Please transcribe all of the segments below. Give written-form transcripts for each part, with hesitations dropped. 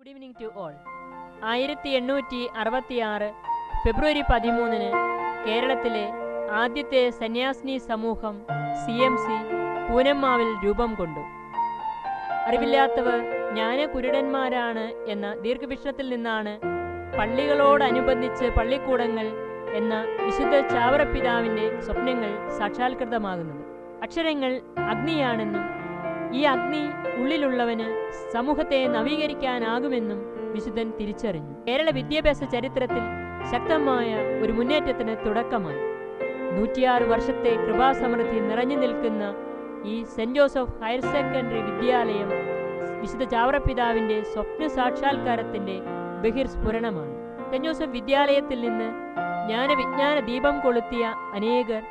Good evening to all. 1866 ഫെബ്രുവരി 13 കേരളത്തിലെ ആദ്യത്തെ സന്യാസിനി സമൂഹം CMC പൂനമ്മാവിൽ രൂപം കൊണ്ടു. അറിവില്ലാത്തവർ ജ്ഞാനകുരുടന്മാരാണ് എന്ന ദീർഘവീക്ഷണത്തിൽ നിന്നാണ് പള്ളികളോടനുബന്ധിച്ച് പള്ളിക്കൂടങ്ങൾ എന്ന വിശുദ്ധ ചാവറപ്പിതാവിൻ്റെ സ്വപ്നങ്ങൾ സാക്ഷാത്കൃതമാകുന്നത്. അക്ഷരങ്ങൾ അഗ്നിയാണെന്നും ഈ അഗ്നി ഉള്ളിലുള്ളവന് സമൂഹത്തെ നവീകരിക്കാനാകുമെന്നും വിശുദ്ധൻ തിരിച്ചറിഞ്ഞു. കേരള വിദ്യാഭ്യാസ ചരിത്രത്തിൽ ശക്തമായ ഒരു മുന്നേറ്റത്തിന് തുടക്കമായി. 106 വർഷത്തെ കൃപാസമൃദ്ധി നിറഞ്ഞു നിൽക്കുന്ന ഈ സെന്റ് ജോസഫ് ഹയർ സെക്കൻഡറി വിദ്യാലയം വിശുദ്ധ ചാവറപ്പിതാവിൻ്റെ സ്വപ്ന സാക്ഷാത്കാരത്തിൻ്റെ ബഹിർസ്ഫുരണമാണ്. സെന്റ് ജോസഫ് വിദ്യാലയത്തിൽ നിന്ന് ജ്ഞാനവിജ്ഞാന ദീപം കൊളുത്തിയ അനേകർ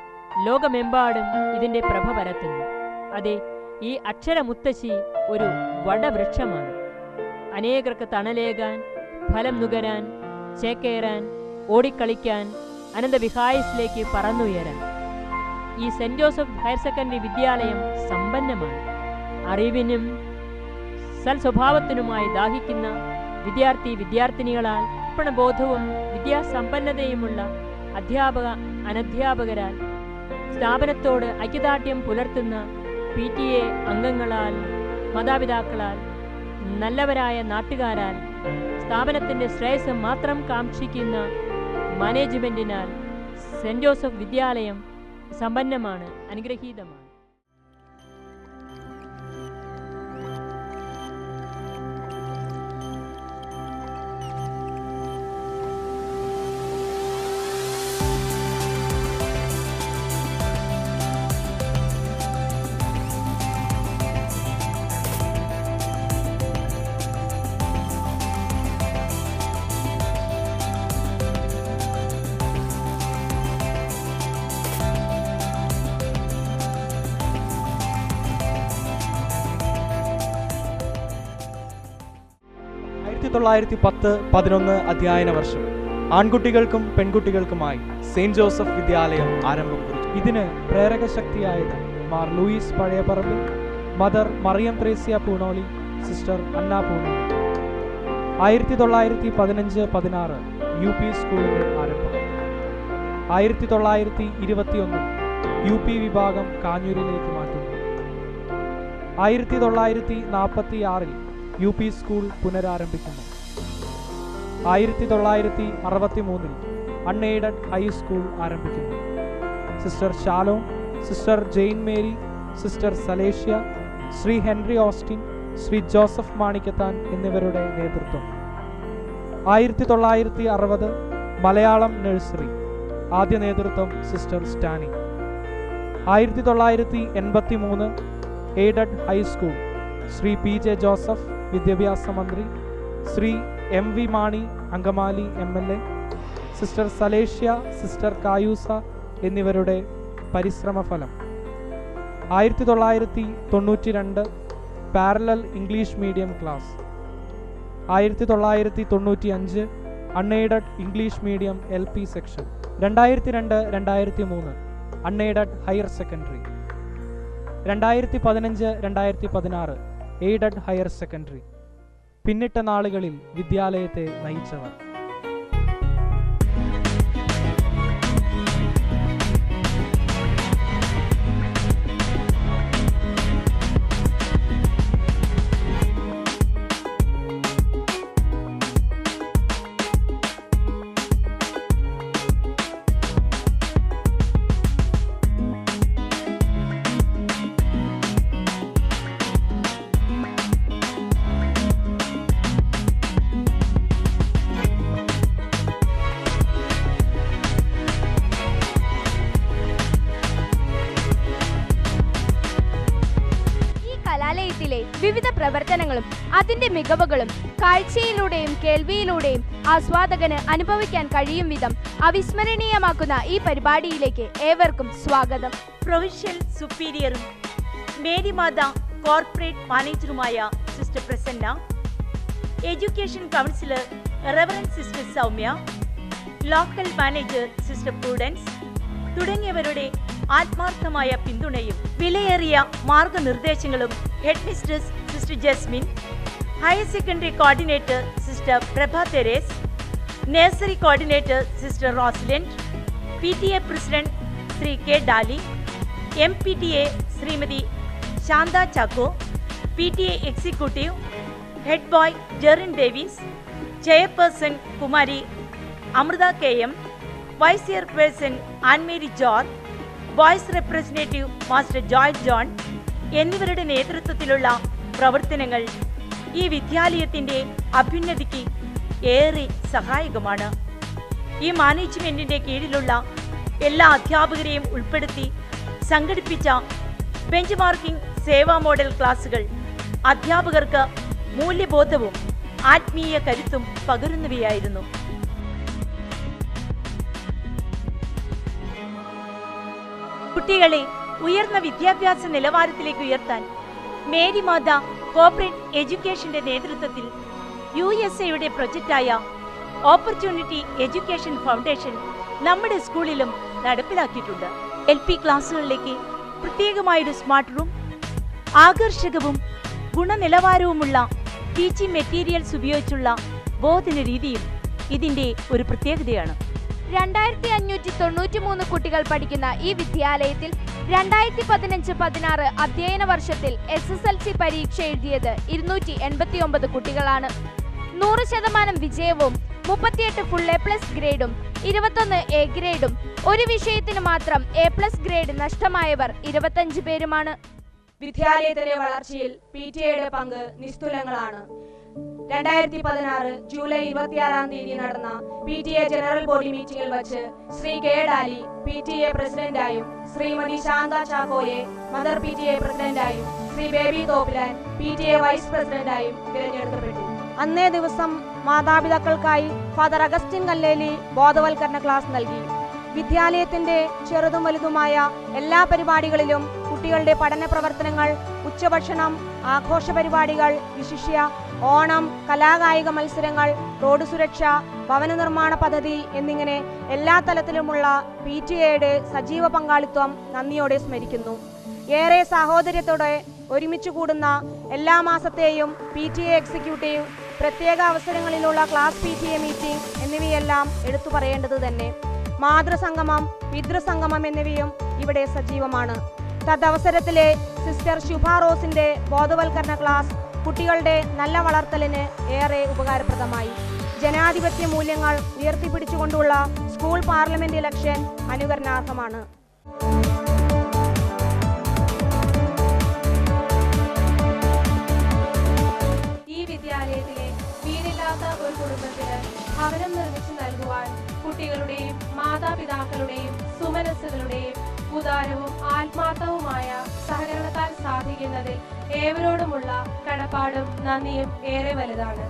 ലോകമെമ്പാടും ഇതിൻ്റെ പ്രഭ പരത്തുന്നു. അതെ, ഈ അക്ഷരമുത്തശ്ശി ഒരു വടവൃക്ഷമാണ്. അനേകർക്ക് തണലേകാൻ, ഫലം നുകരാൻ, ചേക്കേറാൻ, ഓടിക്കളിക്കാൻ, അനന്തവിഹായസിലേക്ക് പറന്നുയരാൻ ഈ സെന്റ് ജോസഫ് ഹയർ സെക്കൻഡറി വിദ്യാലയം സമ്പന്നമാണ്. അറിവിനും സൽസ്വഭാവത്തിനുമായി ദാഹിക്കുന്ന വിദ്യാർത്ഥിനികളാൽ അർപ്പണബോധവും വിദ്യാസമ്പന്നതയുമുള്ള അധ്യാപക അനധ്യാപകരാൽ, സ്ഥാപനത്തോട് ഐക്യദാർഢ്യം പുലർത്തുന്ന PTA അംഗങ്ങളാൽ, മാതാപിതാക്കളാൽ, നല്ലവരായ നാട്ടുകാരാൽ, സ്ഥാപനത്തിൻ്റെ ശ്രേയസ് മാത്രം കാക്ഷിക്കുന്ന മാനേജ്മെൻറ്റിനാൽ സെന്റ് ജോസഫ് വിദ്യാലയം സമ്പന്നമാണ്, അനുഗ്രഹീതമാണ്. അധ്യയന വർഷം ആൺകുട്ടികൾക്കും പെൺകുട്ടികൾക്കുമായി സെന്റ് ജോസഫ് വിദ്യാലയം ആരംഭം കുറിച്ചു. ഇതിന് പ്രേരക ശക്തിയായത് Mar Louis Pazhayaparambil, mother Mariam Thresia Poonoli, sister Anna Poonoli. 1915-16 UP സ്കൂളിന്റെ ആരംഭം. 1921 UP വിഭാഗം കാഞ്ഞൂരിലേക്ക് മാറ്റുന്നു. 1946 UP സ്കൂൾ പുനരാരംഭിക്കുന്നു. 1963 അൺഎയ്ഡഡ് ഹൈസ്കൂൾ ആരംഭിക്കുന്നു. Sister Shalom, sister Jane Mary, sister Salesia, Shri Henry Austin, Shri Joseph Manikkathan എന്നിവരുടെ നേതൃത്വം. 1960 മലയാളം നഴ്സറി, ആദ്യ നേതൃത്വം sister Stanny. 1983 aided high school, Shri PJ Joseph വിദ്യാഭ്യാസ മന്ത്രി, Shri MV Mani Angamaly MLA, sister Salesia, sister കായൂസ എന്നിവരുടെ പരിശ്രമഫലം. 1992 parallel English medium class. 1995 unaided English medium LP section. 2002-2003 unaided higher secondary. 2015-2016 aided higher secondary. പിന്നിട്ട നാളുകളിൽ വിദ്യാലയത്തെ നയിച്ചവർ. വിവിധ പ്രവർത്തനങ്ങളും അതിന്റെ മികവുകളും കാഴ്ചയിലൂടെയും കേൾവിയിലൂടെയും ആസ്വാദകന് അനുഭവിക്കാൻ കഴിയും വിധം അവിസ്മരണീയമാക്കുന്ന ഈ പരിപാടിയിലേക്ക് ഏവർക്കും സ്വാഗതം. പ്രൊവിൻഷ്യൽ സുപ്പീരിയറും മേരിമാത കോർപ്പറേറ്റ് മാനേജറുമായ sister Prasanna, education councillor reverend sister Saumya, local manager sister Prudence തുടങ്ങിയവരുടെ ആത്മാർത്ഥമായ പിന്തുണയും വിലയേറിയ മാർഗനിർദ്ദേശങ്ങളും headmistress sister Jasmine, higher secondary coordinator sister Prabha Theres, nursery coordinator sister Rosland, PTA president Shri K Dolly, MPTA Shrimati Shantha Chacko, PTA executive head boy Jerin Davis, chairperson Kumari Amritha KM, vice chairperson Annmary George, voice representative master Joy John എന്നിവരുടെ നേതൃത്വത്തിലുള്ള പ്രവർത്തനങ്ങൾ ഈ വിദ്യാലയത്തിൻ്റെ അഭ്യുന്നതിക്ക് ഏറെ സഹായകമാണ്. ഈ മാനേജ്മെന്റിന്റെ കീഴിലുള്ള എല്ലാ അധ്യാപകരെയും ഉൾപ്പെടുത്തി സംഘടിപ്പിച്ച ബെഞ്ച് മാർക്കിംഗ് സേവാ മോഡൽ ക്ലാസുകൾ അധ്യാപകർക്ക് മൂല്യബോധവും ആത്മീയ കരുത്തും പകരുന്നവയായിരുന്നു. കുട്ടികളെ ഉയർന്ന വിദ്യാഭ്യാസ നിലവാരത്തിലേക്ക് ഉയർത്താൻ മേരി മാത കോർപ്പറേറ്റ് എഡ്യൂക്കേഷന്റെ നേതൃത്വത്തിൽ USA പ്രൊജക്റ്റായ ഓപ്പർച്യൂണിറ്റി എഡ്യൂക്കേഷൻ ഫൗണ്ടേഷൻ നമ്മുടെ സ്കൂളിലും നടപ്പിലാക്കിയിട്ടുണ്ട്. LP ക്ലാസ്സുകളിലേക്ക് പ്രത്യേകമായൊരു സ്മാർട്ട് റൂം, ആകർഷകവും ഗുണനിലവാരവുമുള്ള ടീച്ചിങ് മെറ്റീരിയൽസ് ഉപയോഗിച്ചുള്ള ബോധന രീതിയും ഇതിന്റെ ഒരു പ്രത്യേകതയാണ്. 2593 കുട്ടികൾ പഠിക്കുന്ന ഈ വിദ്യാലയത്തിൽ 2015-16 അധ്യയന വർഷത്തിൽ SSLC പരീക്ഷ എഴുതിയത് 289 കുട്ടികളാണ്. 100% വിജയവും 38 ഫുൾ A+ ഗ്രേഡും 21 A ഗ്രേഡും ഒരു വിഷയത്തിന് മാത്രം A+ ഗ്രേഡ് നഷ്ടമായവർ 25 പേരുമാണ്. വിദ്യാലയത്തിന്റെ വളർച്ചയിൽ PTA പങ്ക് നിസ്തുലങ്ങളാണ്. 2016 ജൂലൈ 26-ാം തീയതി നടന്ന PTA ജനറൽ ബോഡി മീറ്റിംഗിൽ വച്ച് ശ്രീ കെ ഡാലി PTA പ്രസിഡന്റായും, ശ്രീമതി ശാന്ത ചാക്കോയെ മദർ PTA പ്രസിഡന്റായും, ശ്രീ ബേബി തോപ്പിലാൻ PTA വൈസ് പ്രസിഡന്റായും തിരഞ്ഞെടുക്കപ്പെട്ടു. അന്നേ ദിവസം മാതാപിതാക്കൾക്കായി ഫാദർ അഗസ്റ്റിൻ കല്ലേലി ബോധവൽക്കരണ ക്ലാസ് നൽകി. വിദ്യാലയത്തിന്റെ ചെറുതും വലുതുമായ എല്ലാ പരിപാടികളിലും കുട്ടികളുടെ പഠന പ്രവർത്തനങ്ങൾ, ഉച്ചഭക്ഷണം, ആഘോഷ പരിപാടികൾ, വിശിഷ്യ ഓണം, കലാകായിക മത്സരങ്ങൾ, റോഡ് സുരക്ഷ, ഭവന നിർമ്മാണ പദ്ധതി എന്നിങ്ങനെ എല്ലാ തലത്തിലുമുള്ള PTA സജീവ പങ്കാളിത്തം നന്ദിയോടെ സ്മരിക്കുന്നു. ഏറെ സാഹോദര്യത്തോടെ ഒരുമിച്ച് കൂടുന്ന എല്ലാ മാസത്തെയും PTA എക്സിക്യൂട്ടീവ്, പ്രത്യേക അവസരങ്ങളിലുള്ള ക്ലാസ് PTA മീറ്റിംഗ് എന്നിവയെല്ലാം എടുത്തു പറയേണ്ടത് തന്നെ. മാതൃസംഗമം, പിതൃസംഗമം എന്നിവയും ഇവിടെ സജീവമാണ്. തദവസരത്തിലെ സിസ്റ്റർ ശുഭ റോസിന്റെ ബോധവൽക്കരണ ക്ലാസ് കുട്ടികളുടെ നല്ല വളർത്തലിന് ഏറെ ഉപകാരപ്രദമായി. ജനാധിപത്യ മൂല്യങ്ങൾ ഉയർത്തിപ്പിടിച്ചുകൊണ്ടുള്ള സ്കൂൾ പാർലമെന്റ് ഇലക്ഷൻ അനുകരണാർഹമാണ്. ഈ വിദ്യാലയത്തിലെ വീടില്ലാത്ത ഒരു കുടുംബത്തിന് ഭവനം നിർമ്മിച്ചു നൽകുവാൻ കുട്ടികളുടെയും മാതാപിതാക്കളുടെയും സുമനസ്സുകളുടെയും ഉദാരവും ആത്മാർത്ഥവുമായ സഹകരണത്താൽ സാധിക്കുന്നതിൽ ഏവരോടുമുള്ള കടപ്പാടും നന്ദിയും ഏറെ വലുതാണ്.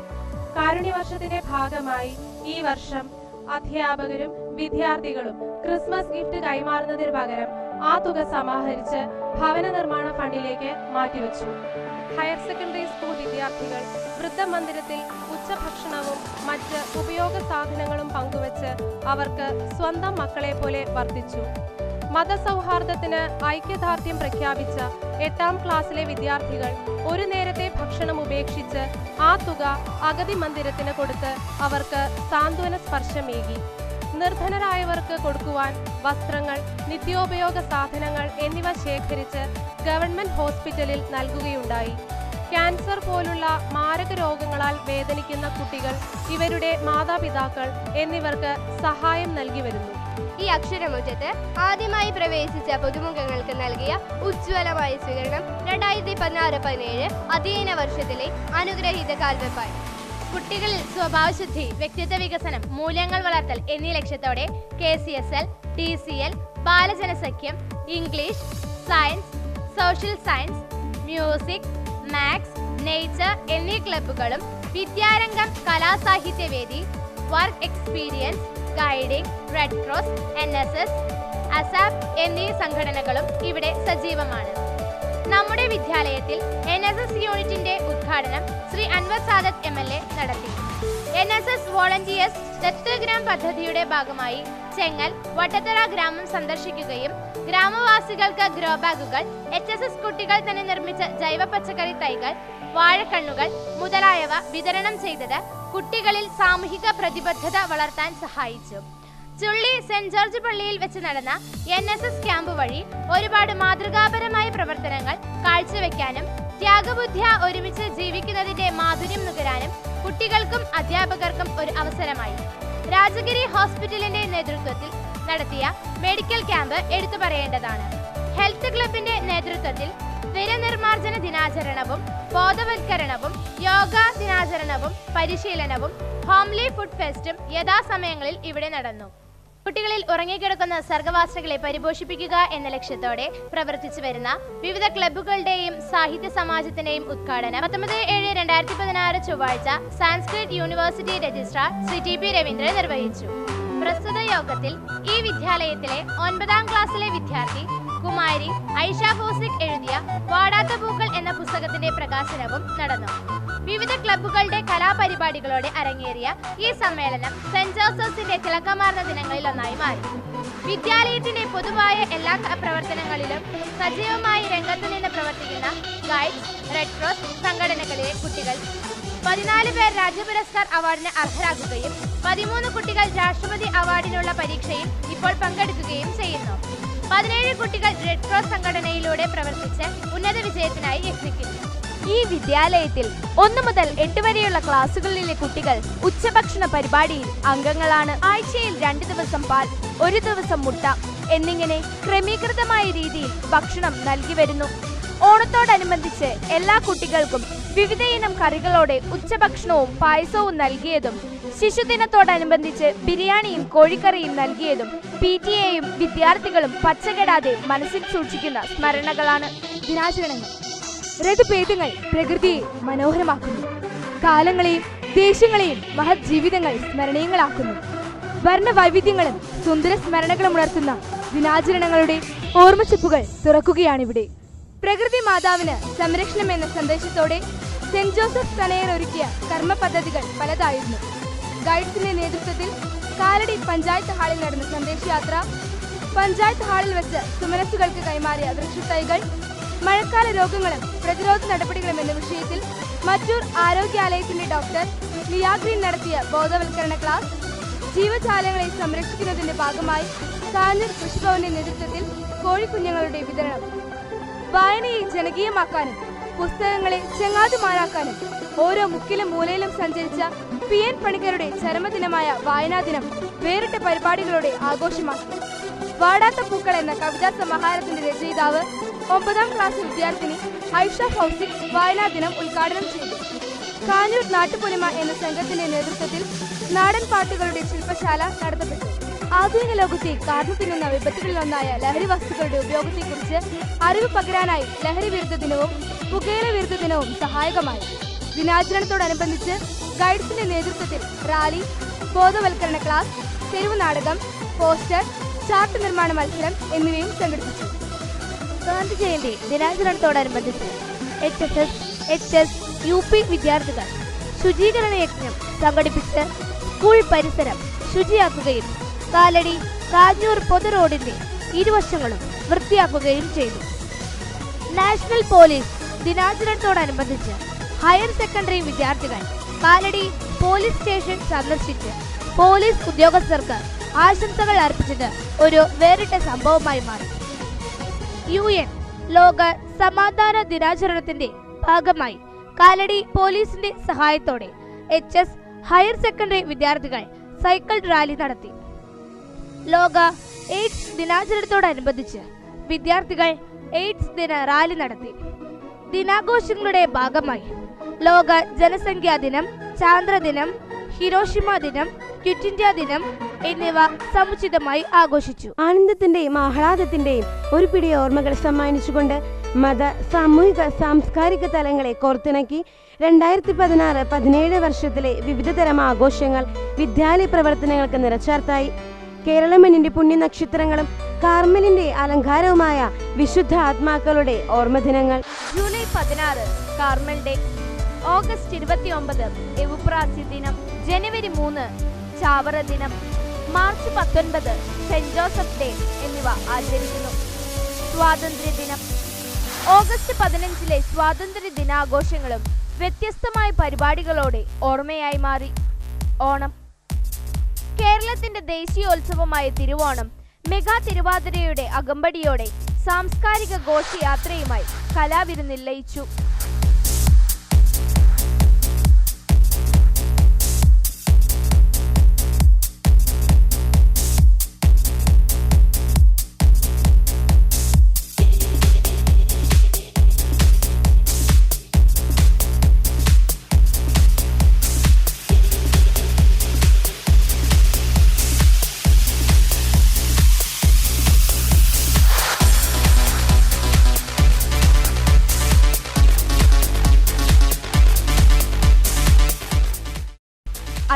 കാരുണ്യവർഷത്തിന്റെ ഭാഗമായി ഈ വർഷം അധ്യാപകരും വിദ്യാർത്ഥികളും ക്രിസ്മസ് ഗിഫ്റ്റ് കൈമാറുന്നതിന് പകരം ആ തുക സമാഹരിച്ച് ഭവന നിർമ്മാണ ഫണ്ടിലേക്ക് മാറ്റിവെച്ചു. ഹയർ സെക്കൻഡറി സ്കൂൾ വിദ്യാർത്ഥികൾ വൃദ്ധമന്ദിരത്തിൽ ഉച്ചഭക്ഷണവും മറ്റ് ഉപയോഗ സാധനങ്ങളും പങ്കുവച്ച് അവർക്ക് സ്വന്തം മക്കളെ പോലെ വർത്തിച്ചു. മതസൗഹാർദ്ദത്തിന് ഐക്യദാർഢ്യം പ്രഖ്യാപിച്ച 8ാം ക്ലാസ്സിലെ വിദ്യാർത്ഥികൾ ഒരു നേരത്തെ ഭക്ഷണം ഉപേക്ഷിച്ച് ആ തുക അഗതി മന്ദിരത്തിന് കൊടുത്ത് അവർക്ക് സാന്ത്വന സ്പർശമേകി. നിർധനരായവർക്ക് കൊടുക്കുവാൻ വസ്ത്രങ്ങൾ, നിത്യോപയോഗ സാധനങ്ങൾ എന്നിവ ശേഖരിച്ച് ഗവൺമെന്റ് ഹോസ്പിറ്റലിൽ നൽകുകയുണ്ടായി. ക്യാൻസർ പോലുള്ള മാരക രോഗങ്ങളാൽ വേദനിക്കുന്ന കുട്ടികൾ, ഇവരുടെ മാതാപിതാക്കൾ എന്നിവർക്ക് സഹായം നൽകി വരുന്നു. ഈ അക്ഷരമുറ്റത്ത് ആദ്യമായി പ്രവേശിച്ച പുതുമുഖങ്ങൾക്ക് നൽകിയ ഉജ്ജ്വലമായ സ്വീകരണം 2016-17 അധ്യയന വർഷത്തിലെ അനുഗ്രഹീത കാൽവെപ്പായി. കുട്ടികളിൽ സ്വഭാവശുദ്ധി, വ്യക്തിത്വ വികസനം, മൂല്യങ്ങൾ വളർത്തൽ എന്നീ ലക്ഷ്യത്തോടെ KCSL, TCL, Balajanasakhyam, English, science, social science, music, maths, nature എന്നീ ക്ലബ്ബുകളും Vidyarangam, Kalasahithyavedi, work experience, guiding, red cross, NSS, ASAP എന്നീ സംഘടനകളും ഇവിടെ സജീവമാണ്. നമ്മുടെ വിദ്യാലയത്തിൽ NSS യൂണിറ്റിന്റെ ഉദ്ഘാടനം ശ്രീ അൻവർ സാദത്ത് MLA നടത്തി. NSS വോളണ്ടിയേഴ്സ് ദത്തഗ്രാം പദ്ധതിയുടെ ഭാഗമായി ചെങ്ങൽ വട്ടത്തറ ഗ്രാമം സന്ദർശിക്കുകയും ഗ്രാമവാസികൾക്ക് ഗ്രോ ബാഗുകൾ, HSS കുട്ടികൾ തന്നെ നിർമ്മിച്ച ജൈവ പച്ചക്കറി തൈകൾ, വാഴക്കണ്ണുകൾ മുതലായവ വിതരണം ചെയ്തത് കുട്ടികളിൽ സാമൂഹിക പ്രതിബദ്ധത വളർത്താൻ സഹായിച്ചു. ചുള്ളി സെന്റ് ജോർജ് പള്ളിയിൽ വെച്ച് നടന്ന NSS ക്യാമ്പ് വഴി ഒരുപാട് മാതൃകാപരമായ പ്രവർത്തനങ്ങൾ കാഴ്ചവെക്കാനും ത്യാഗബുദ്ധിയ ഒരുമിച്ച് ജീവിക്കുന്നതിന്റെ മാധുര്യം നുകരാനും കുട്ടികൾക്കും അധ്യാപകർക്കും ഒരു അവസരമായി. രാജഗിരി ഹോസ്പിറ്റലിന്റെ നേതൃത്വത്തിൽ നടത്തിയ മെഡിക്കൽ ക്യാമ്പ് എടുത്തു പറയേണ്ടതാണ്. ഹെൽത്ത് ക്ലബിന്റെ നേതൃത്വത്തിൽ സ്ഥിരനിർമ്മാർജ്ജന ദിനാചരണവും ബോധവൽക്കരണവും യോഗാ ദിനാചരണവും പരിശീലനവും ഹോംലി ഫുഡ് ഫെസ്റ്റും യഥാസമയങ്ങളിൽ ഇവിടെ നടന്നു. കുട്ടികളിൽ ഉറങ്ങിക്കിടക്കുന്ന സർഗവാസനകളെ പരിപോഷിപ്പിക്കുക എന്ന ലക്ഷ്യത്തോടെ പ്രവർത്തിച്ചു വരുന്ന വിവിധ ക്ലബ്ബുകളുടെയും സാഹിത്യ സമാജത്തിന്റെയും ഉദ്ഘാടനം 19/7/2016 ചൊവ്വാഴ്ച Sanskrit university registrar Shri TP Raveendran നിർവഹിച്ചു. പ്രസ്തുത യോഗത്തിൽ ഈ വിദ്യാലയത്തിലെ 9ാം ക്ലാസ്സിലെ വിദ്യാർത്ഥി കുമാരി ഐഷ ഹോസിക് എഴുതിയ വാടാത്ത പൂക്കൾ എന്ന പുസ്തകത്തിന്റെ പ്രകാശനവും നടന്നു. വിവിധ ക്ലബ്ബുകളുടെ കലാപരിപാടികളോടെ അരങ്ങേറിയ ഈ സമ്മേളനം സെന്റ് ജോസഫ്സിന്റെ തിളക്കമാർന്ന ദിനങ്ങളിൽ ഒന്നായി മാറി. വിദ്യാലയത്തിന്റെ പൊതുവായ എല്ലാ പ്രവർത്തനങ്ങളിലും സജീവമായി രംഗത്തു നിന്ന് പ്രവർത്തിക്കുന്ന ഗൈഡ്സ്, റെഡ് ക്രോസ് സംഘടനകളിലെ കുട്ടികൾ 14 പേർ രാജ്യപുരസ്കാർ അവാർഡിന് അർഹരാകുകയും 13 കുട്ടികൾ രാഷ്ട്രപതി അവാർഡിനുള്ള പരീക്ഷയിൽ ഇപ്പോൾ പങ്കെടുക്കുകയും ചെയ്യുന്നു. 17 കുട്ടികൾ റെഡ് ക്രോസ് സംഘടനയിലൂടെ പ്രവർത്തിച്ച് ഉന്നത വിജയത്തിനായി യത്നിക്കുന്നു. ഈ വിദ്യാലയത്തിൽ 1 മുതൽ 8 വരെയുള്ള ക്ലാസുകളിലെ കുട്ടികൾ ഉച്ചഭക്ഷണ പരിപാടിയിൽ അംഗങ്ങളാണ്. ആഴ്ചയിൽ 2 ദിവസം പാൽ, 1 ദിവസം മുട്ട എന്നിങ്ങനെ ക്രമീകൃതമായ രീതിയിൽ ഭക്ഷണം നൽകി വരുന്നു. ഓണത്തോടനുബന്ധിച്ച് എല്ലാ കുട്ടികൾക്കും വിവിധയിനം കറികളോടെ ഉച്ചഭക്ഷണവും പായസവും നൽകിയതും ശിശുദിനത്തോടനുബന്ധിച്ച് ബിരിയാണിയും കോഴിക്കറിയും നൽകിയതും PTA-യും വിദ്യാർത്ഥികളും പച്ചകെടാതെ മനസ്സിൽ സൂക്ഷിക്കുന്ന സ്മരണകളാണ്. ദിനാചരണങ്ങൾ ഋതുഭേദങ്ങൾ പ്രകൃതിയെ മനോഹരമാക്കുന്നു. കാലങ്ങളെയും ദേശങ്ങളെയും മഹത് ജീവിതങ്ങൾ സ്മരണീയങ്ങളാക്കുന്നു. വർണ്ണവൈവിധ്യങ്ങളും സുന്ദര സ്മരണകളും ഉണർത്തുന്ന ദിനാചരണങ്ങളുടെ ഓർമ്മച്ചെപ്പുകൾ തുറക്കുകയാണിവിടെ. പ്രകൃതി മാതാവിന് സംരക്ഷണം എന്ന സന്ദേശത്തോടെ സെന്റ് ജോസഫ് തനയർ ഒരുക്കിയ കർമ്മ പദ്ധതികൾ പലതായിരുന്നു. ഗൈഡ്സിന്റെ നേതൃത്വത്തിൽ കാലടി പഞ്ചായത്ത് ഹാളിൽ നടന്ന സന്ദേശയാത്ര, പഞ്ചായത്ത് ഹാളിൽ വെച്ച് സുമനസ്സുകൾക്ക് കൈമാറിയ വൃക്ഷത്തൈകൾ, മഴക്കാല രോഗങ്ങളും പ്രതിരോധ നടപടികളും എന്ന വിഷയത്തിൽ മറ്റൂർ ആരോഗ്യാലയത്തിന്റെ ഡോക്ടർ ലിയാഗ്രീൻ നടത്തിയ ബോധവൽക്കരണ ക്ലാസ്, ജീവജാലങ്ങളെ സംരക്ഷിക്കുന്നതിന്റെ ഭാഗമായി കാഞ്ഞൂർ കൃഷിഭവന്റെ നേതൃത്വത്തിൽ കോഴിക്കുഞ്ഞുങ്ങളുടെ വിതരണം, വായനയെ ജനകീയമാക്കാനും പുസ്തകങ്ങളെ ചങ്ങാതിമാരാക്കാനും ഓരോ മുക്കിലും മൂലയിലും സഞ്ചരിച്ച PN പണിക്കരുടെ ചരമദിനമായ വായനാ ദിനം വേറിട്ട പരിപാടികളോടെ ആഘോഷമാക്കി. വാടാത്ത പൂക്കൾ എന്ന കവിതാ സമാഹാരത്തിന്റെ രചയിതാവ് 9ാം ക്ലാസ് വിദ്യാർത്ഥിനി ഐഷ ഹൗസിക് വായനാ ദിനം ഉദ്ഘാടനം ചെയ്തു. കാഞ്ഞൂർ നാട്ടുപൊലിമ എന്ന സംഘത്തിന്റെ നേതൃത്വത്തിൽ നാടൻ പാട്ടുകളുടെ ശില്പശാല നടത്തപ്പെട്ടു. ആധുനിക ലോകത്തെ കാർന്നു തിന്നുന്ന വിപത്തുകളിലൊന്നായ ലഹരി വസ്തുക്കളുടെ ഉപയോഗത്തെക്കുറിച്ച് അറിവ് പകരാനായി ലഹരി വിരുദ്ധ ദിനവും പുകയില വിരുദ്ധ ദിനവും സഹായകമായി. ദിനാചരണത്തോടനുബന്ധിച്ച് ഗൈഡ്സിന്റെ നേതൃത്വത്തിൽ റാലി, ബോധവൽക്കരണ ക്ലാസ്, തെരുവ് നാടകം, പോസ്റ്റർ, ചാർട്ട് നിർമ്മാണ മത്സരം എന്നിവയും സംഘടിപ്പിച്ചു. Gandhi Jayanti ദിനാചരണത്തോടനുബന്ധിച്ച് HSS, HS, UP വിദ്യാർത്ഥികൾ ശുചീകരണ യജ്ഞം സംഘടിപ്പിച്ച് സ്കൂൾ പരിസരം ശുചിയാക്കുകയും കാലടി കാഞ്ഞൂർ പൊതു റോഡിന്റെ ഇരുവശങ്ങളും വൃത്തിയാക്കുകയും ചെയ്തു. നാഷണൽ പോലീസ് ദിനാചരണത്തോടനുബന്ധിച്ച് ഹയർ സെക്കൻഡറി വിദ്യാർത്ഥികൾ കാലടി പോലീസ് സ്റ്റേഷൻ സന്ദർശിച്ച് പോലീസ് ഉദ്യോഗസ്ഥർക്ക് ആശംസകൾ അർപ്പിച്ചത് ഒരു വേറിട്ട സംഭവമായി മാറി. UN ലോക സമാധാന ദിനാചരണത്തിന്റെ ഭാഗമായി കാലടി പോലീസിന്റെ സഹായത്തോടെ HS ഹയർ സെക്കൻഡറി വിദ്യാർത്ഥികൾ സൈക്കിൾ റാലി നടത്തി. ലോക എയ്ഡ്സ് ദിനാചരണത്തോടനുബന്ധിച്ച് വിദ്യാർത്ഥികൾ എയ്ഡ്സ് ദിന റാലി നടത്തി. ദിനാഘോഷങ്ങളുടെ ഭാഗമായി ലോക ജനസംഖ്യാ ദിനം, ചാന്ദ്രദിനം, ഹിരോഷിമ ദിനം, ക്വിറ്റ് ഇന്ത്യ ദിനം എന്നിവ സമുചിതമായി ആഘോഷിച്ചു. ആനന്ദത്തിന്റെയും ആഹ്ലാദത്തിന്റെയും ഒരു പിടി ഓർമ്മകൾ സമ്മാനിച്ചുകൊണ്ട് മത, സാമൂഹിക, സാംസ്കാരിക തലങ്ങളെ കോർത്തിണക്കി 2016-17 വർഷത്തിലെ വിവിധതരം ആഘോഷങ്ങൾ വിദ്യാലയ പ്രവർത്തനങ്ങൾക്ക് നിറച്ചാർത്തായി. കേരളമണ്ണിന്റെ പുണ്യനക്ഷത്രങ്ങളും കാർമലിന്റെ അലങ്കാരവുമായ വിശുദ്ധ ആത്മാക്കളുടെ ഓർമ്മദിനങ്ങൾ. ജൂലൈ 16 കാർമൽ ഡേ, ഓഗസ്റ്റ് 29 എവുപ്രാസി ദിനം, ജനുവരി 3 ചാവറ ദിനം, മാർച്ച് 19 സെന്റ് ജോസഫ് ഡേ എന്നിവ ആചരിക്കുന്നു. സ്വാതന്ത്ര്യ ദിനം. ഓഗസ്റ്റ് 15 സ്വാതന്ത്ര്യ ദിനാഘോഷങ്ങളും വ്യത്യസ്തമായ പരിപാടികളോടെ ഓർമ്മയായി മാറി. ഓണം. കേരളത്തിന്റെ ദേശീയോത്സവമായ തിരുവോണം മെഗാ തിരുവാതിരയുടെ അകമ്പടിയോടെ സാംസ്കാരിക ഘോഷയാത്രയുമായി കലാവിരുന്നിൽ ലയിച്ചു.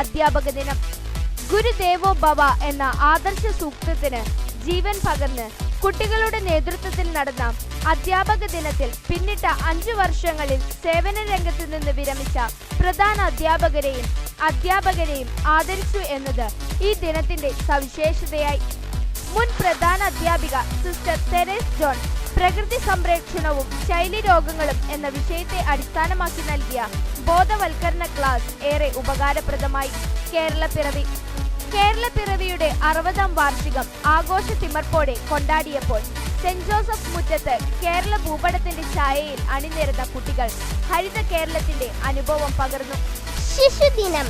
അധ്യാപക ദിനം. ഗുരുദേവോ ഭവ എന്ന ആദർശ സൂക്തത്തിന് ജീവൻ പകർന്ന് കുട്ടികളുടെ നേതൃത്വത്തിൽ നടന്ന അധ്യാപക ദിനത്തിൽ പിന്നിട്ട 5 വർഷങ്ങളിൽ സേവന രംഗത്ത് നിന്ന് വിരമിച്ച പ്രധാന അധ്യാപകരെയും ആദരിച്ചു എന്നത് ഈ ദിനത്തിന്റെ സവിശേഷതയായി. മുൻ പ്രധാന അധ്യാപിക സിസ്റ്റർ തെരേസ് ജോൺ പ്രകൃതി സംരക്ഷണവും ശൈലീരോഗങ്ങളും എന്ന വിഷയത്തെ അടിസ്ഥാനമാക്കി നൽകിയ ബോധവൽക്കരണ ക്ലാസ് ഏറെ ഉപകാരപ്രദമായി. കേരളപ്പിറവിയുടെ 60ാം വാർഷികം ആഘോഷ തിമർപ്പോടെ കൊണ്ടാടിയപ്പോൾ സെന്റ് ജോസഫ് മുറ്റത്ത് കേരള ഭൂപടത്തിന്റെ ഛായയിൽ അണിനിരന്ന കുട്ടികൾ ഹരിത കേരളത്തിന്റെ അനുഭവം പകർന്നു. ശിശുദിനം.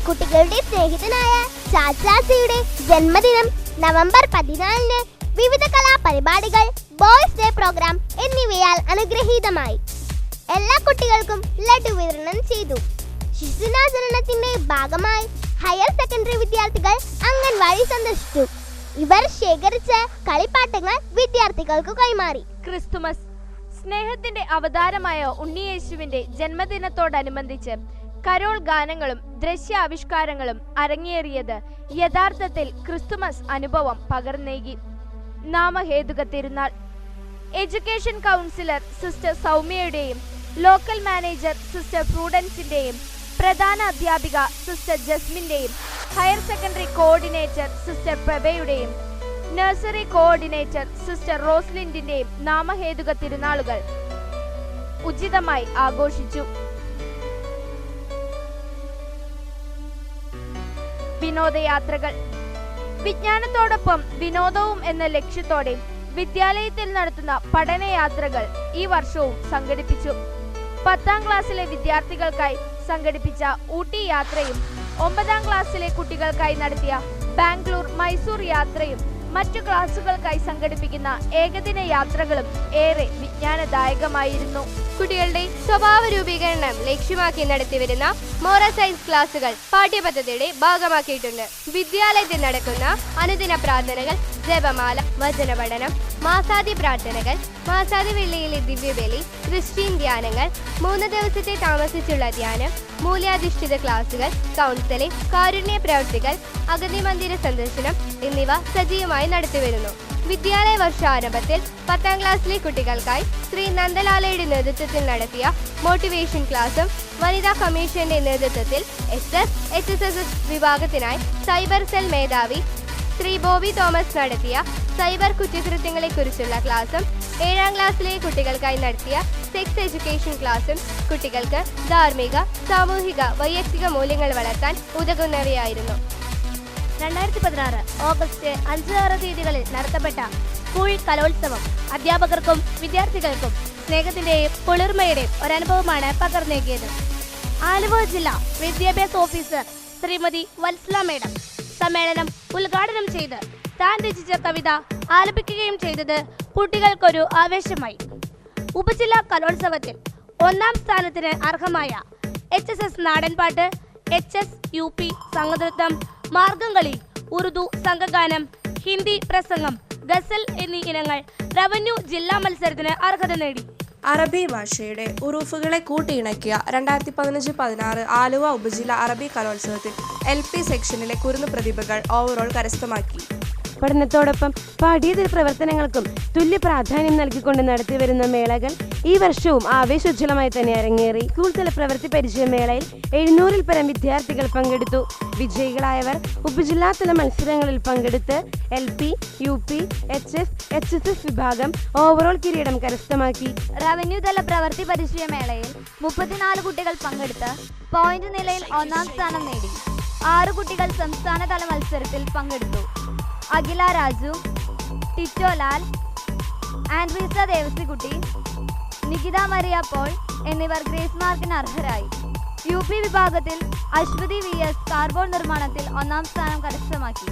കുട്ടികളുടെ സ്നേഹിതനായ ചാച്ചാസിയുടെ ജന്മദിനം. നവംബർ 14 വിവിധ കലാപരിപാടികൾ, ബോയ്സ് ഡേ പ്രോഗ്രാം എന്നിവയാൽ അനുഗ്രഹീതമായി. എല്ലാ കുട്ടികൾക്കും ലഡു വിതരണം ചെയ്തു. ശിശുദിനാചരണത്തിന്റെ ഭാഗമായി ഹയർ സെക്കൻഡറി വിദ്യാർത്ഥികൾ അംഗൻവാടി സന്ദർശിച്ചു. ഇവർ ശേഖരിച്ച കളിപ്പാട്ടങ്ങൾ വിദ്യാർത്ഥികൾക്ക് കൈമാറി. ക്രിസ്തുമസ്. സ്നേഹത്തിന്റെ അവതാരമായ ഉണ്ണിയേശുവിന്റെ ജന്മദിനത്തോടനുബന്ധിച്ച് കരോൾ ഗാനങ്ങളും ദൃശ്യാവിഷ്കാരങ്ങളും അരങ്ങേറിയത് യഥാർത്ഥത്തിൽ ക്രിസ്തുമസ് അനുഭവം പകർന്നേകി. നാമഹേതുക തിരുനാൾ. എഡ്യൂക്കേഷൻ കൗൺസിലർ സിസ്റ്റർ സൗമ്യയുടെയും ലോക്കൽ മാനേജർ സിസ്റ്റർ പ്രൂഡൻസിന്റെയും പ്രധാന അധ്യാപിക സിസ്റ്റർ ജസ്മിന്റെയും ഹയർ സെക്കൻഡറി കോർഡിനേറ്റർ സിസ്റ്റർ പ്രഭയുടെയും നഴ്സറി കോർഡിനേറ്റർ സിസ്റ്റർ റോസ്ലിൻഡിന്റെയും നാമഹേതുക തിരുനാളുകൾ ഉചിതമായി ആഘോഷിച്ചു. വിനോദയാത്രകൾ. വിജ്ഞാനത്തോടൊപ്പം വിനോദവും എന്ന ലക്ഷ്യത്തോടെ വിദ്യാലയത്തിൽ നടത്തുന്ന പഠനയാത്രകൾ ഈ വർഷവും സംഘടിപ്പിച്ചു. 10ാം ക്ലാസ്സിലെ വിദ്യാർത്ഥികൾക്കായി സംഘടിപ്പിച്ച ഊട്ടി യാത്രയും 9ാം ക്ലാസ്സിലെ കുട്ടികൾക്കായി നടത്തിയ ബാംഗ്ലൂർ മൈസൂർ യാത്രയും മറ്റു ക്ലാസുകൾക്കായി സംഘടിപ്പിക്കുന്ന ഏകദിന യാത്രകളും ഏറെ വിജ്ഞാനദായകമായിരുന്നു. കുട്ടികളുടെ സ്വഭാവ രൂപീകരണം ലക്ഷ്യമാക്കി നടത്തിവരുന്ന മോറൽ സയൻസ് ക്ലാസുകൾ പാഠ്യപദ്ധതിയുടെ ഭാഗമാക്കിയിട്ടുണ്ട്. വിദ്യാലയത്തിൽ നടക്കുന്ന അനുദിന പ്രാർത്ഥനകൾ, ജപമാല, വചന പഠനം, മാസാദി പ്രാർത്ഥനകൾ, മാസാദി വെള്ളിയിലെ ദിവ്യബലി, ക്രിസ്ത്യൻ ധ്യാനങ്ങൾ, 3 ദിവസത്തെ താമസിച്ചുള്ള ധ്യാനം, മൂല്യാധിഷ്ഠിത ക്ലാസുകൾ, കൗൺസിലിംഗ്, കാരുണ്യ പ്രവൃത്തികൾ, അഗതി മന്ദിര സന്ദർശനം എന്നിവ സജീവമായി നടത്തിവരുന്നു. വിദ്യാലയ വർഷാരംഭത്തിൽ 10ാം ക്ലാസ്സിലെ കുട്ടികൾക്കായി ശ്രീ നന്ദലാലയുടെ നേതൃത്വത്തിൽ നടത്തിയ മോട്ടിവേഷൻ ക്ലാസും വനിതാ കമ്മീഷന്റെ നേതൃത്വത്തിൽ SSS വിഭാഗത്തിനായി സൈബർ സെൽ മേധാവി ശ്രീ ബോബി തോമസ് നടത്തിയ സൈബർ കുറ്റകൃത്യങ്ങളെ കുറിച്ചുള്ള ക്ലാസും 7ാം ക്ലാസ്സിലെ കുട്ടികൾക്കായി നടത്തിയ സെക്സ് എഡ്യൂക്കേഷൻ ക്ലാസും കുട്ടികൾക്ക് ധാർമ്മിക, സാമൂഹിക, വൈയക്തിക മൂല്യങ്ങൾ വളർത്താൻ ഉതകുന്നവയായിരുന്നു. 2016 ഓഗസ്റ്റ് 5-6 തീയതികളിൽ നടത്തപ്പെട്ട സ്കൂൾ കലോത്സവം അധ്യാപകർക്കും വിദ്യാർത്ഥികൾക്കും സ്നേഹത്തിന്റെയും കുളിർമയുടെയും ഒരനുഭവമാണ് പകർന്നേകിയത്. ആലുവ ജില്ലാ വിദ്യാഭ്യാസ ഓഫീസർ ശ്രീമതി വത്സല മേഡം സമ്മേളനം ഉദ്ഘാടനം ചെയ്ത് താൻ രചിച്ച കവിത ആലപിക്കുകയും ചെയ്തത് കുട്ടികൾക്കൊരു ആവേശമായി. ഉപജില്ലാ കലോത്സവത്തിൽ 1ാം സ്ഥാനത്തിന് അർഹമായ HSS നാടൻപാട്ട്, HSUP സംഘനൃത്തം, മാർഗംകളി, ഉറുദു സംഘഗാനം, ഹിന്ദി പ്രസംഗം, ഗസൽ എന്നീ ഇനങ്ങൾ റവന്യൂ ജില്ലാ മത്സരത്തിന് അർഹത നേടി. അറബി ഭാഷയുടെ ഉറൂഫുകളെ കൂട്ടിയിണക്കിയ 2015-16 ആലുവ ഉപജില്ല അറബി കലോത്സവത്തിൽ LP സെക്ഷനിലെ കുരുന്നു പ്രതിഭകൾ ഓവറോൾ കരസ്ഥമാക്കി. പഠനത്തോടൊപ്പം പാഠ്യേതര പ്രവർത്തനങ്ങൾക്കും തുല്യ പ്രാധാന്യം നൽകിക്കൊണ്ട് നടത്തിവരുന്ന മേളകൾ ഈ വർഷവും ആവേശോജ്വലമായി തന്നെ അരങ്ങേറി. സ്കൂൾ തല പ്രവൃത്തി പരിചയ മേളയിൽ 700-ൽ പരം വിദ്യാർത്ഥികൾ പങ്കെടുത്തു. വിജയികളായവർ ഉപജില്ലാതല മത്സരങ്ങളിൽ പങ്കെടുത്ത് LP, UP, HF, HSS വിഭാഗം ഓവറോൾ കിരീടം കരസ്ഥമാക്കി. റവന്യൂ തല പ്രവൃത്തി പരിചയ മേളയിൽ 34 കുട്ടികൾ പങ്കെടുത്ത് പോയിന്റ് നിലയിൽ 1-ാം സ്ഥാനം നേടി. 6 കുട്ടികൾ സംസ്ഥാനതല മത്സരത്തിൽ പങ്കെടുത്തു. അഖില രാജു, ടിറ്റോ ലാൽ, ആൻഡ്രീസ ദേവസിക്കുട്ടി, നികിത മരിയ പോൾ എന്നിവർ ഗ്രേസ് മാർക്കിന് അർഹരായി. UP വിഭാഗത്തിൽ അശ്വതി VS കാർബോൺ നിർമ്മാണത്തിൽ 1-ാം സ്ഥാനം കരസ്ഥമാക്കി.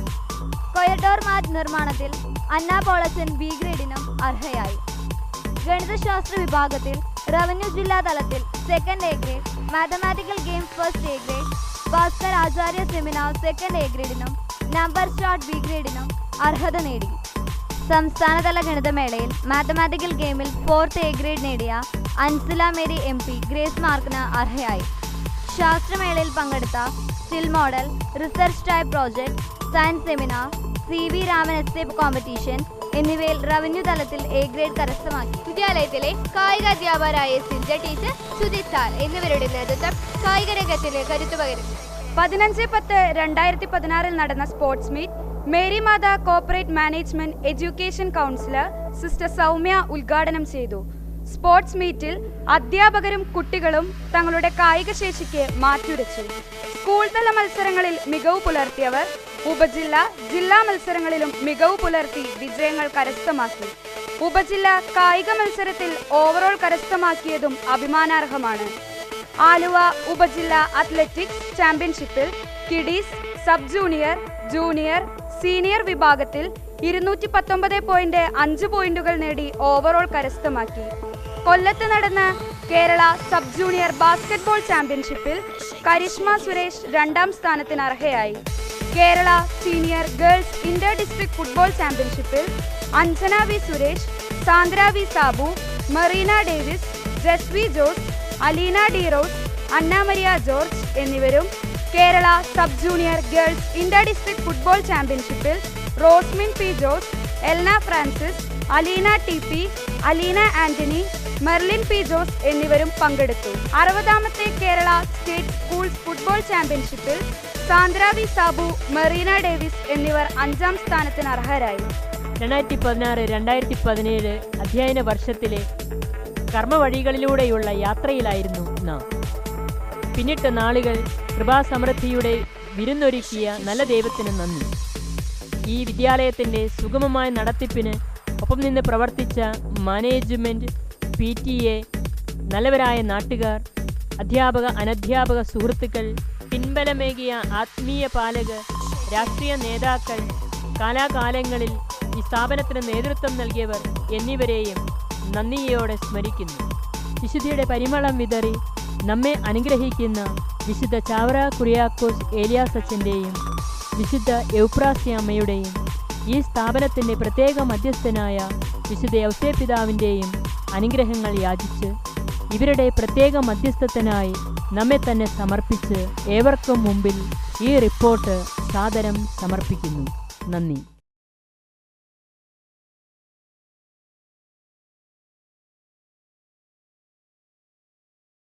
കൊയഡോർ മാറ്റ് നിർമ്മാണത്തിൽ അന്ന പോളച്ചൻ B ഗ്രേഡിനും അർഹയായി. ഗണിതശാസ്ത്ര വിഭാഗത്തിൽ റവന്യൂ ജില്ലാ തലത്തിൽ 2nd A grade, mathematical games 1st A grade, Bhaskar Acharya seminar 2nd A ഗ്രേഡിനും നമ്പർ സ്റ്റാർട്ട് B ഗ്രേഡിനും അർഹത നേടി. സംസ്ഥാനതല ഗണിതമേളയിൽ മാത്തമാറ്റിക്കൽ ഗെയിമിൽ 4th A ഗ്രേഡ് നേടിയ അൻസില മേരി MP ഗ്രേസ് മാർക്കിന് അർഹയായി. ശാസ്ത്രമേളയിൽ പങ്കെടുത്ത still model, research type project, science seminar, CV Raman essay competition എന്നിവയിൽ റവന്യൂ തലത്തിൽ A ഗ്രേഡ് കരസ്ഥമാക്കി. വിദ്യാലയത്തിലെ കായിക അധ്യാപകരായ സിൻജ ടീച്ചർ, സുജിത് സാർ എന്നിവരുടെ നേതൃത്വം കായിക രംഗത്തിന് കരുത്തു പകരുന്നു. 15/10/2016 നടന്ന sports meet Mary Matha corporate management education counsellor sister Soumya ഉദ്ഘാടനം ചെയ്തു. സ്പോർട്സ് മീറ്റിൽ അധ്യാപകരും കുട്ടികളും തങ്ങളുടെ കായിക ശേഷിക്ക് മാറ്റുരച്ചു. സ്കൂൾ തല മത്സരങ്ങളിൽ മികവ് പുലർത്തിയവർ ഉപജില്ല, ജില്ലാ മത്സരങ്ങളിലും മികവ് പുലർത്തി വിജയങ്ങൾ കരസ്ഥമാക്കി. ഉപജില്ല കായിക മത്സരത്തിൽ ഓവറോൾ കരസ്ഥമാക്കിയതും അഭിമാനാർഹമാണ്. ആലുവ ഉപജില്ല അത്ലറ്റിക്സ് ചാമ്പ്യൻഷിപ്പിൽ kiddies, sub junior, junior, senior വിഭാഗത്തിൽ 219.5 പോയിന്റുകൾ നേടി ഓവറോൾ കരസ്ഥമാക്കി. കൊല്ലത്ത് നടന്ന കേരള സബ് ജൂനിയർ ബാസ്കറ്റ്ബോൾ ചാമ്പ്യൻഷിപ്പിൽ കരിഷ്മ സുരേഷ് 2ാം സ്ഥാനത്തിന് അർഹയായി. Kerala senior girls inter district football ചാമ്പ്യൻഷിപ്പിൽ Anjana V Suresh, Sandra V Sabu, Marina Davis, Jaswi Jose, Alina D Rose, Anna Maria George എന്നിവരും Kerala sub junior girls inter district football ചാമ്പ്യൻഷിപ്പിൽ Rosmin P Jose, Elna Francis, Alina TP, Alina Antony, Merlin P Jose എന്നിവരും പങ്കെടുത്തു. 60ാമത്തെ Kerala state schools football ചാമ്പ്യൻഷിപ്പിൽ Sandra V Sabu, Marina Davis എന്നിവർ 5ാം സ്ഥാനത്തിന് അർഹരായി. 2016-2017 അധ്യയന വർഷത്തിലെ കർമ്മവഴികളിലൂടെയുള്ള യാത്രയിലായിരുന്നു നാം. പിന്നിട്ട നാളുകൾ കൃപാസമൃദ്ധിയുടെ വിരുന്നൊരുക്കിയ നല്ല ദൈവത്തിന് നന്ദി. ഈ വിദ്യാലയത്തിൻ്റെ സുഗമമായ നടത്തിപ്പിന് ഒപ്പം നിന്ന് പ്രവർത്തിച്ച മാനേജ്മെൻറ്റ്, PTA, നല്ലവരായ നാട്ടുകാർ, അധ്യാപക അനധ്യാപക സുഹൃത്തുക്കൾ, പിൻബലമേകിയ ആത്മീയ പാലകർ, രാഷ്ട്രീയ നേതാക്കൾ, കാലാകാലങ്ങളിൽ ഈ സ്ഥാപനത്തിന് നേതൃത്വം നൽകിയവർ എന്നിവരെയും നന്ദിയോടെ സ്മരിക്കുന്നു. വിശുദ്ധിയുടെ പരിമളം വിതറി നമ്മെ അനുഗ്രഹിക്കുന്ന വിശുദ്ധ ചാവറ കുര്യാക്കോസ് ഏലിയാസച്ചൻ്റെയും വിശുദ്ധ എൗപ്രാസ്യാമ്മയുടെയും ഈ സ്ഥാപനത്തിൻ്റെ പ്രത്യേക മധ്യസ്ഥനായ വിശുദ്ധ യൗസേപിതാവിൻ്റെയും അനുഗ്രഹങ്ങൾ യാചിച്ച് ഇവരുടെ പ്രത്യേക മധ്യസ്ഥത്തിനായി നമ്മെ തന്നെ സമർപ്പിച്ച് ഏവർക്കും മുമ്പിൽ ഈ റിപ്പോർട്ട് സാദരം സമർപ്പിക്കുന്നു. നന്ദി.